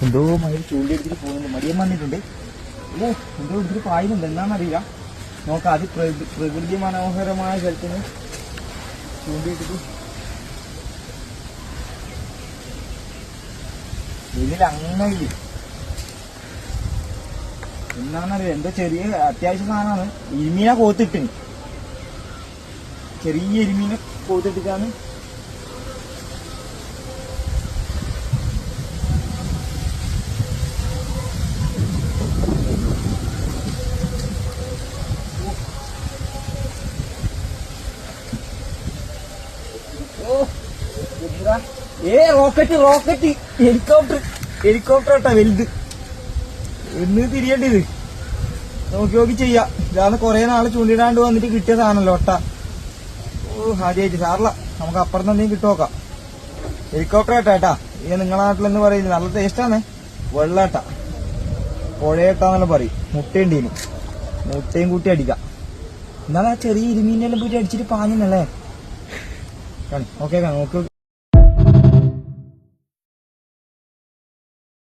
എന്തോ മഴ ചൂണ്ടിയെടുത്തിട്ട് പോകുന്നുണ്ട്. മടിയൻ വന്നിട്ടുണ്ട്. ഓ എന്തോ എടുത്തിട്ട് പായുന്നുണ്ട്. എന്താണെന്നറിയില്ല. നോക്കാം. അത് പ്രകൃതി മനോഹരമായ സ്ഥലത്തിന് ചൂണ്ടിയിട്ടിട്ട് ഇതിൽ അങ്ങനെ എന്താണെന്നറിയില്ല. എന്തോ ചെറിയ അത്യാവശ്യം സാധനമാണ്. ഇരുമീനെ കോത്തിട്ടിന്. ചെറിയ ഇരുമീനെ കോത്തിട്ടിട്ടാണ്. റോക്കറ്റ് ഹെലികോപ്റ്റർ കേട്ടാ വലുത്. എന്ന് തിരിയേണ്ടത് നോക്കി ചെയ്യാം. ഇതാണ് കൊറേ നാള് ചൂണ്ടിടാണ്ട് വന്നിട്ട് കിട്ടിയ സാധനമല്ലോ ഒട്ട. ഓ ആദ്യമായിട്ട് സാറില്ല. നമുക്ക് അപ്പുറത്ത് എന്തെങ്കിലും കിട്ടുമോക്കാം. ഹെലികോപ്റ്റർ കേട്ടാ. ഈ നിങ്ങളെ നാട്ടിലെന്ന് പറയുന്നത് നല്ല ടേസ്റ്റാണ്. വെള്ളേട്ട പുഴയേട്ടാന്നെല്ലാം പറയും. മുട്ടയുണ്ടീന്. മുട്ടയും കൂട്ടി അടിക്കാം. എന്നാലും ആ ചെറിയ ഇരുമീനെല്ലാം പോയിട്ട് അടിച്ചിട്ട് പാഞ്ഞല്ലേ. ഓക്കെ നോക്ക്.